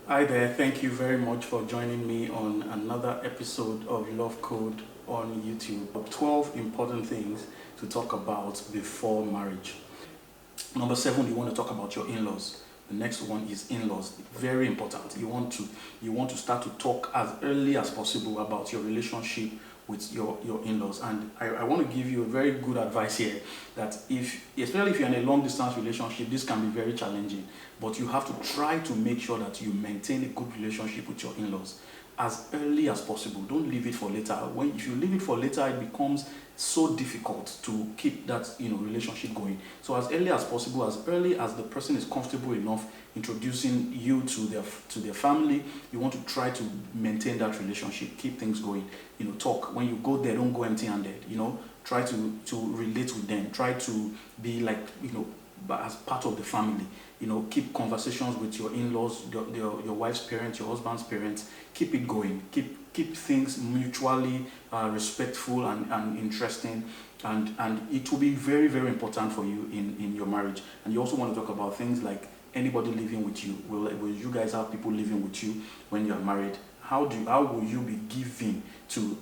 Hi there, thank you very much for joining me on another episode of Love Code on YouTube. 12 important things to talk about before marriage. Number 7, you want to talk about your in-laws. The next one is in-laws. Very important. You want to start to talk as early as possible about your relationship with your in-laws. And I want to give you a very good advice here that especially if you're in a long distance relationship, this can be very challenging. But you have to try to make sure that you maintain a good relationship with your in-laws as early as possible. Don't leave it for later. If you leave it for later, it becomes so difficult to keep that relationship going. So as early as possible, as early as the person is comfortable enough introducing you to their family, you want to try to maintain that relationship, keep things going. Talk. When you go there, don't go empty-handed. Try to relate with them. Try to be like as part of the family. Keep conversations with your in-laws, your wife's parents, your husband's parents. Keep it going. Keep things mutually respectful and interesting, and it will be very, very important for you in your marriage. And you also want to talk about things like anybody living with you. Will you guys have people living with you when you are married? How will you be giving to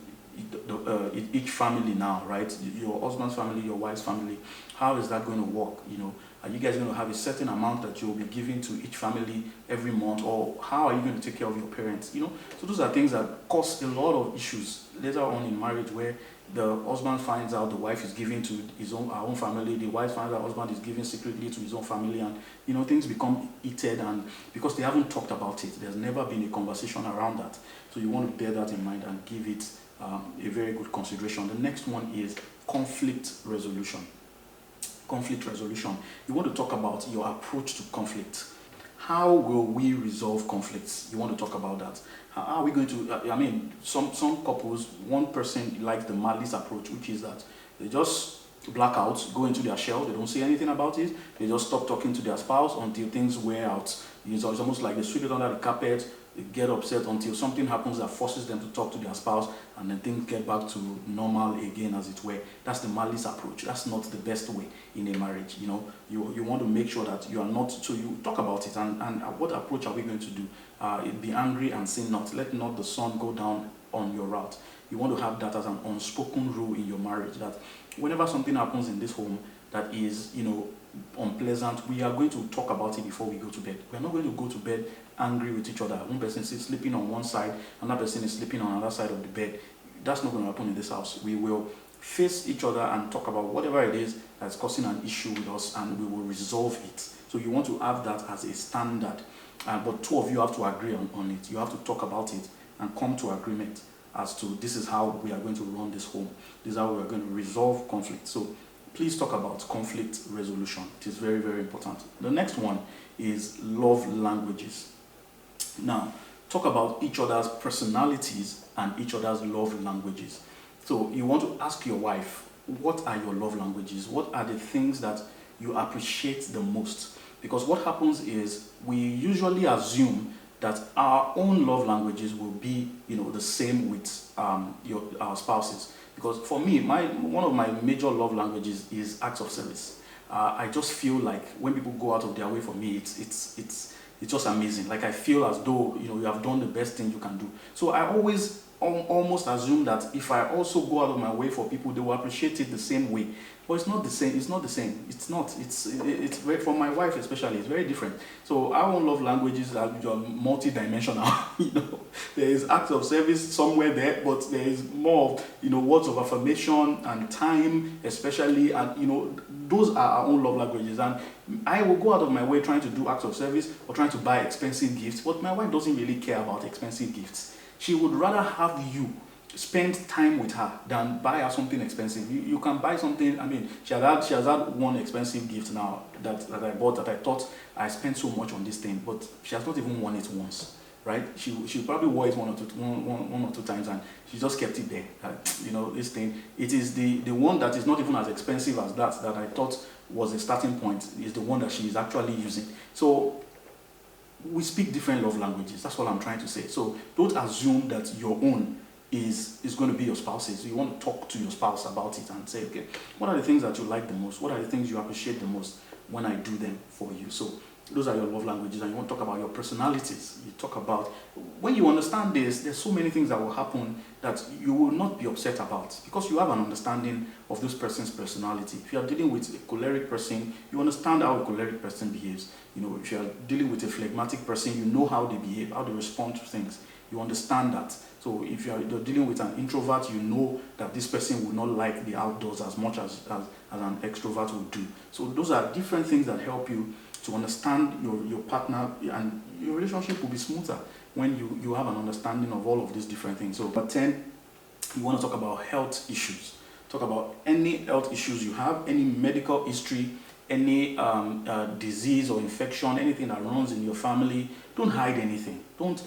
each family now, right? Your husband's family, your wife's family. How is that going to work? Are you guys going to have a certain amount that you will be giving to each family every month, or how are you going to take care of your parents? So those are things that cause a lot of issues later on in marriage, where the husband finds out the wife is giving to her own family, the wife finds out the husband is giving secretly to his own family, and things become heated, and because they haven't talked about it, there's never been a conversation around that. So you want to bear that in mind and give it a very good consideration. The next one is conflict resolution. Conflict resolution. You want to talk about your approach to conflict. How will we resolve conflicts? You want to talk about that. How are we going to, some couples, one person likes the malice approach, which is that they just black out, go into their shell, they don't say anything about it, they just stop talking to their spouse until things wear out. It's almost like they sweep it under the carpet, they get upset until something happens that forces them to talk to their spouse, and then things get back to normal again, as it were. That's the malice approach. That's not the best way in a marriage. You want to make sure that you are not, so you talk about it, and what approach are we going to do? Be angry and sin not. Let not the sun go down on your wrath. You want to have that as an unspoken rule in your marriage, that whenever something happens in this home that is, unpleasant, we are going to talk about it before we go to bed. We are not going to go to bed angry with each other. One person is sleeping on one side, another person is sleeping on another side of the bed. That's not going to happen in this house. We will face each other and talk about whatever it is that's causing an issue with us, and we will resolve it. So you want to have that as a standard, but two of you have to agree on it. You have to talk about it and come to agreement as to this is how we are going to run this home. This is how we are going to resolve conflict. So please talk about conflict resolution. It is very, very important. The next one is love languages. Now, talk about each other's personalities and each other's love languages. So you want to ask your wife, what are your love languages? What are the things that you appreciate the most? Because what happens is we usually assume that our own love languages will be, the same with our spouses. Because for me, one of my major love languages is acts of service. I just feel like when people go out of their way for me, it's just amazing. Like I feel as though you have done the best thing you can do. So I always almost assume that if I also go out of my way for people, they will appreciate it the same way. But it's not the same. It's not the same. It's not. It's very, for my wife especially, it's very different. So our own love languages are multi-dimensional. There is acts of service somewhere there, but there is more of words of affirmation and time, especially, and those are our own love languages. And I will go out of my way trying to do acts of service or trying to buy expensive gifts, but my wife doesn't really care about expensive gifts. She would rather have you spend time with her than buy her something expensive. You can buy something. She has had one expensive gift now that I bought, that I thought I spent so much on this thing, but she has not even worn it once, right? She probably wore it one or two times, and she just kept it there. This thing, it is the one that is not even as expensive as that I thought was a starting point, is the one that she is actually using. So we speak different love languages. That's what I'm trying to say. So don't assume that your own is going to be your spouse's. You want to talk to your spouse about it and say, okay, what are the things that you like the most? What are the things you appreciate the most when I do them for you? So Those are your love languages, and you want to talk about your personalities. You talk about, when you understand this, there's so many things that will happen that you will not be upset about because you have an understanding of this person's personality. If you are dealing with a choleric person, you understand how a choleric person behaves. If you are dealing with a phlegmatic person, you know how they behave, how they respond to things. You understand that. So if you're dealing with an introvert, you know that this person will not like the outdoors as much as an extrovert would do. So those are different things that help you to understand your partner, and your relationship will be smoother when you have an understanding of all of these different things. So, but 10, you want to talk about health issues. Talk about any health issues you have, any medical history, any disease or infection, anything that runs in your family. Don't hide anything. Don't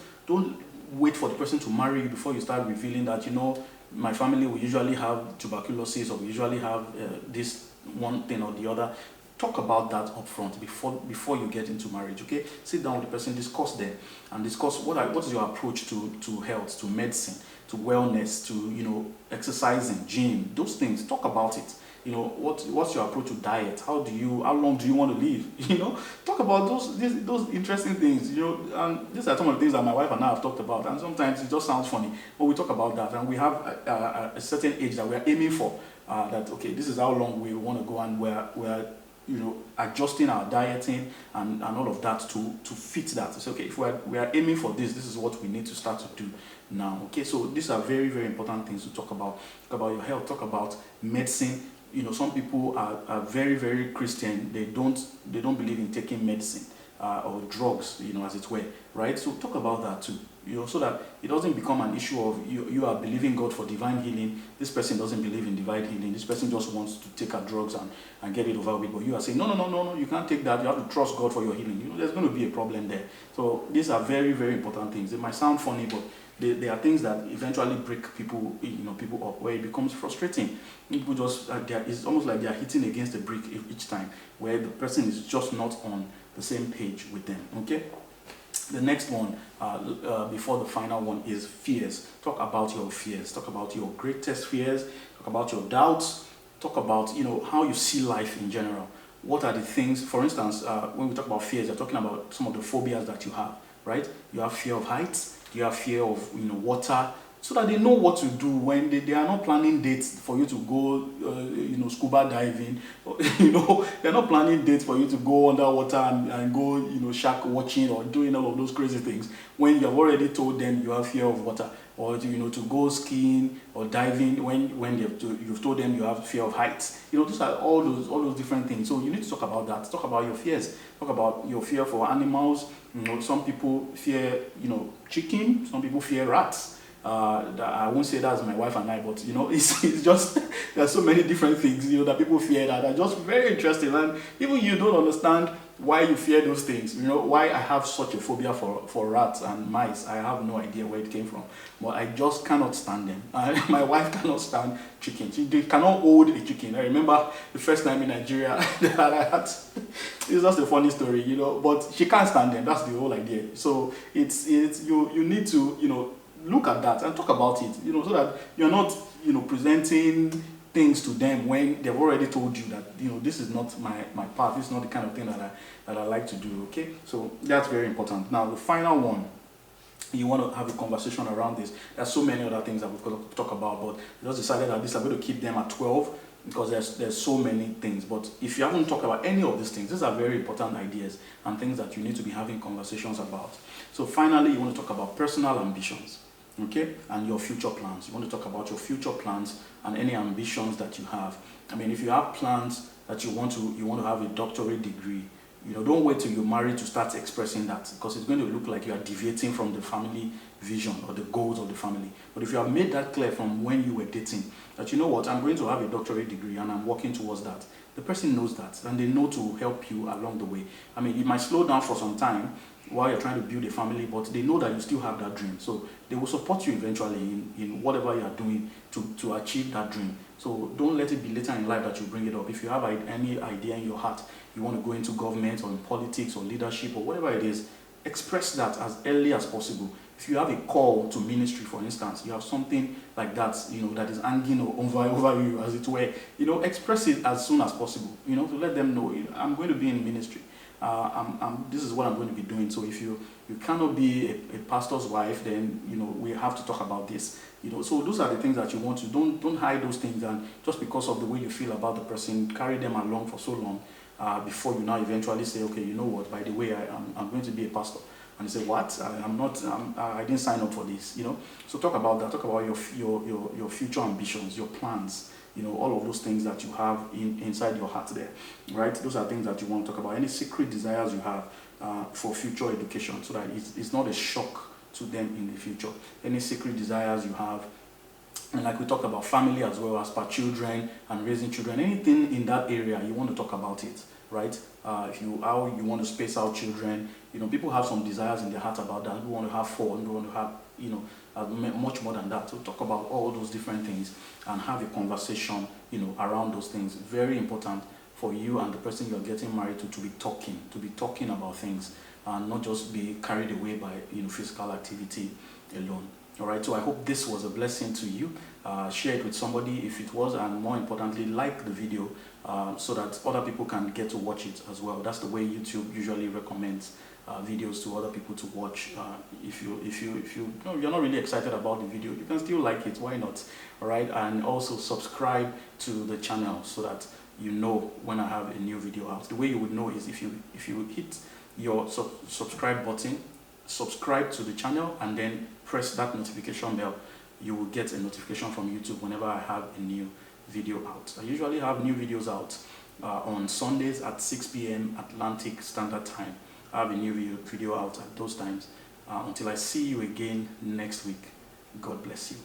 wait for the person to marry you before you start revealing that, my family will usually have tuberculosis, or we usually have this one thing or the other. Talk about that up front before you get into marriage, okay? Sit down with the person, discuss them, and discuss what is your approach to health, to medicine, to wellness, to exercising, gym, those things. Talk about it. What's your approach to diet? How long do you want to live? Talk about those interesting things. And these are some of the things that my wife and I have talked about. And sometimes it just sounds funny, but we talk about that, and we have a certain age that we are aiming for. That okay, this is how long we want to go, and we're adjusting our dieting and all of that to fit that. It's okay, if we are aiming for this is what we need to start to do now. Okay, so these are very, very important things to talk about. Talk about your health, talk about medicine. Some people are very, very Christian. They don't believe in taking medicine or drugs, as it were, right? So talk about that too, so that it doesn't become an issue of you are believing God for divine healing. This person doesn't believe in divine healing. This person just wants to take her drugs and get it over with. But you are saying, no, you can't take that. You have to trust God for your healing. There's going to be a problem there. So these are very, very important things. It might sound funny, but they are things that eventually break people up, where it becomes frustrating. People just it's almost like they are hitting against a brick each time, where the person is just not on the same page with them. Okay. The next one, before the final one, is fears. Talk about your fears. Talk about your greatest fears. Talk about your doubts. Talk about how you see life in general. What are the things? For instance, when we talk about fears, you're talking about some of the phobias that you have. Right? You have fear of heights. You have fear of water, so that they know what to do when they are not planning dates for you to go scuba diving. They're not planning dates for you to go underwater and go shark watching or doing all of those crazy things when you have already told them you have fear of water, or to go skiing or diving when you've told them you have fear of heights. Those are all those different things. So you need to talk about that. Talk about your fears. Talk about your fear for animals. Some people fear chicken. Some people fear rats. I won't say that's my wife and I, but it's just there's so many different things that people fear that are just very interesting, and even you don't understand why you fear those things. Why I have such a phobia for rats and mice. I have no idea where it came from, but I just cannot stand them. My wife cannot stand chicken. They cannot hold a chicken. I remember the first time in Nigeria that I had. It's just a funny story, but she can't stand them. That's the whole idea. So it's you need to look at that and talk about it, so that you're not presenting things to them when they've already told you that this is not my path. This is not the kind of thing that I like to do. Okay, so that's very important. Now the final one, you want to have a conversation around this. There's so many other things that we've got to talk about, but we just decided that I'm going to keep them at 12 because there's so many things. But if you haven't talked about any of these things, these are very important ideas and things that you need to be having conversations about. So finally, you want to talk about personal ambitions. Okay, and your future plans. You want to talk about your future plans and any ambitions that you have. I mean, if you have plans that you want to have a doctorate degree, don't wait till you're married to start expressing that, because it's going to look like you are deviating from the family vision or the goals of the family. But if you have made that clear from when you were dating, that I'm going to have a doctorate degree and I'm working towards that, the person knows that, and they know to help you along the way. I mean, it might slow down for some time while you're trying to build a family, but they know that you still have that dream. So they will support you eventually in whatever you are doing to achieve that dream. So don't let it be later in life that you bring it up. If you have any idea in your heart, you want to go into government or in politics or leadership or whatever it is, express that as early as possible. If you have a call to ministry, for instance, you have something like that, that is hanging over you, as it were, express it as soon as possible, to let them know, I'm going to be in ministry. this is what I'm going to be doing. So if you cannot be a pastor's wife, then we have to talk about this. So those are the things that you want to don't hide those things, and just because of the way you feel about the person, carry them along for so long before you now eventually say, okay, you know what? By the way, I'm going to be a pastor. And you say, what? I didn't sign up for this. So talk about that. Talk about your future ambitions, your plans. All of those things that you have inside your heart there, right? Those are things that you want to talk about. Any secret desires you have for future education, so that it's not a shock to them in the future. Any secret desires you have, and like we talked about family as well, as per children and raising children, anything in that area, you want to talk about it, right? How you want to space out children. People have some desires in their heart about that. We want to have 4, and we want to have much more than that. So talk about all those different things and have a conversation around those things. Very important for you and the person you're getting married to be talking about things, and not just be carried away by physical activity alone. All right, so I hope this was a blessing to you. Share it with somebody if it was, and more importantly, like the video so that other people can get to watch it as well. That's the way YouTube usually recommends videos to other people to watch. If you're not really excited about the video, you can still like it. Why not? All right, and also subscribe to the channel so that you know when I have a new video out. The way you would know is if you hit your subscribe button, subscribe to the channel, and then press that notification bell. You will get a notification from YouTube whenever I have a new video out. I usually have new videos out on Sundays at 6 p.m. Atlantic Standard Time. I have a new video out at those times. Until I see you again next week, God bless you.